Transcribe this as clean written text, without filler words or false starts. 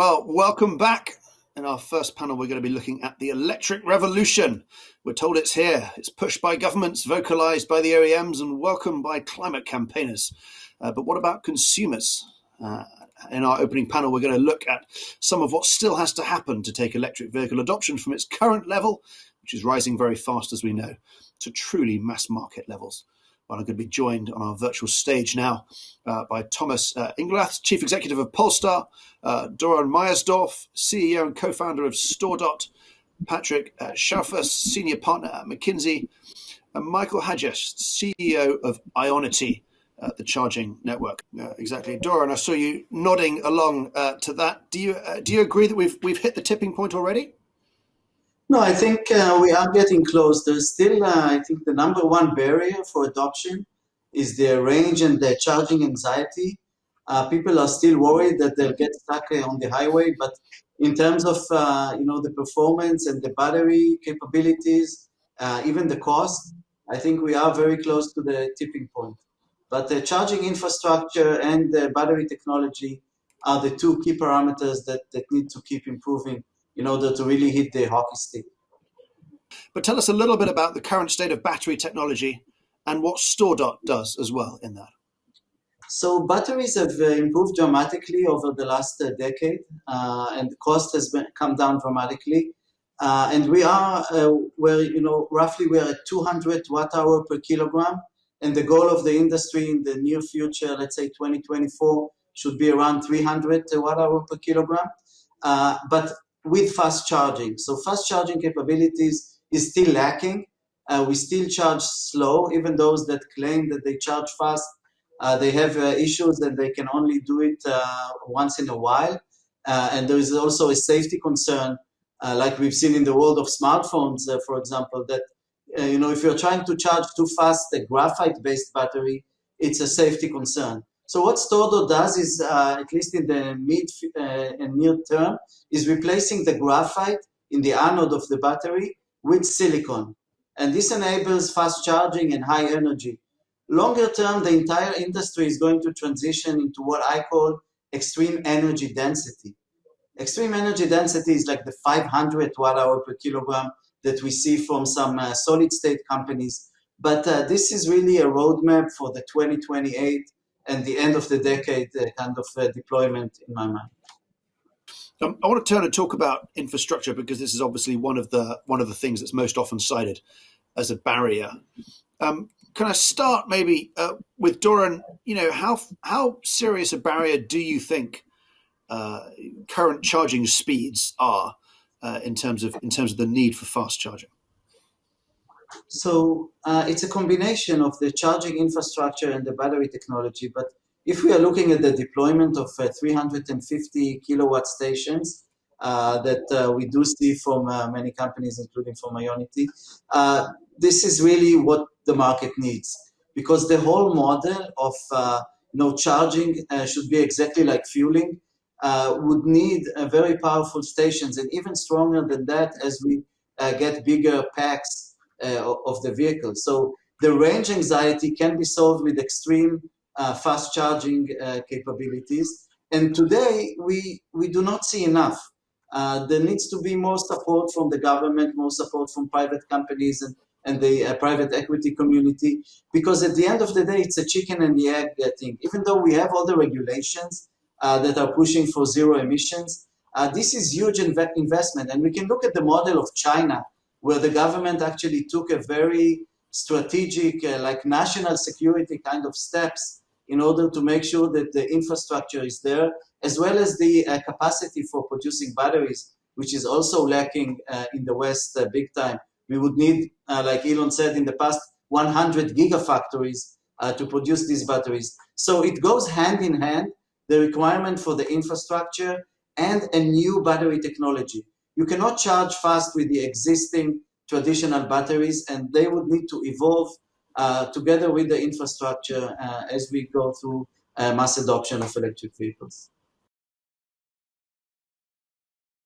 Well, welcome back. In our first panel, we're going to be looking at the electric revolution. We're told it's here. It's pushed by governments, vocalized by the OEMs, and welcomed by climate campaigners. But what about consumers? In our opening panel, we're going to look at some of what still has to happen to take electric vehicle adoption from its current level, which is rising very fast, as we know, to truly mass market levels. Well, I'm going to be joined on our virtual stage now by Thomas Inglath, Chief Executive of Polestar, Doron Myersdorf, CEO and co-founder of StoreDot, Patrick Schaufers, Senior Partner at McKinsey, and Michael Hadjes, CEO of Ionity, the charging network. Exactly. Doron, I saw you nodding along to that. Do you agree that we've hit the tipping point already? No, I think we are getting close. There's still, I think, the number one barrier for adoption is the range and the charging anxiety. People are still worried that they'll get stuck on the highway, but in terms of the performance and the battery capabilities, even the cost, I think we are very close to the tipping point. But the charging infrastructure and the battery technology are the two key parameters that need to keep improving in order to really hit the hockey stick. But tell us a little bit about the current state of battery technology and what StoreDot does as well in that. So batteries have improved dramatically over the last decade, and the cost has come down dramatically. And we are roughly we're at 200 watt-hour per kilogram, and the goal of the industry in the near future, let's say 2024, should be around 300 watt-hour per kilogram. But with fast charging. So fast charging capabilities is still lacking. We still charge slow, even those that claim that they charge fast. They have issues that they can only do it once in a while. And there is also a safety concern, like we've seen in the world of smartphones, for example, that if you're trying to charge too fast a graphite-based battery, it's a safety concern. So what StoreDot does is, at least in the mid and near term, is replacing the graphite in the anode of the battery with silicon. And this enables fast charging and high energy. Longer term, the entire industry is going to transition into what I call extreme energy density. Extreme energy density is like the 500 watt-hour per kilogram that we see from some solid-state companies. But this is really a roadmap for the 2028 and the end of the decade kind of deployment in my mind. I want to turn and talk about infrastructure because this is obviously one of the things that's most often cited as a barrier. Can I start maybe with Doron? How serious a barrier do you think current charging speeds are in terms of the need for fast charging? So it's a combination of the charging infrastructure and the battery technology. But if we are looking at the deployment of 350 kilowatt stations that we do see from many companies, including from Ionity, this is really what the market needs. Because the whole model of charging should be exactly like fueling, would need very powerful stations, and even stronger than that as we get bigger packs of the vehicle. So the range anxiety can be solved with extreme fast charging capabilities. And today, we do not see enough. There needs to be more support from the government, more support from private companies and the private equity community, because at the end of the day, it's a chicken and the egg thing. Even though we have all the regulations that are pushing for zero emissions, this is huge investment. And we can look at the model of China, where the government actually took a very strategic, like national security kind of steps in order to make sure that the infrastructure is there, as well as the capacity for producing batteries, which is also lacking in the West big time. We would need, like Elon said in the past, 100 gigafactories to produce these batteries. So it goes hand in hand, the requirement for the infrastructure and a new battery technology. You cannot charge fast with the existing traditional batteries, and they would need to evolve together with the infrastructure as we go through mass adoption of electric vehicles.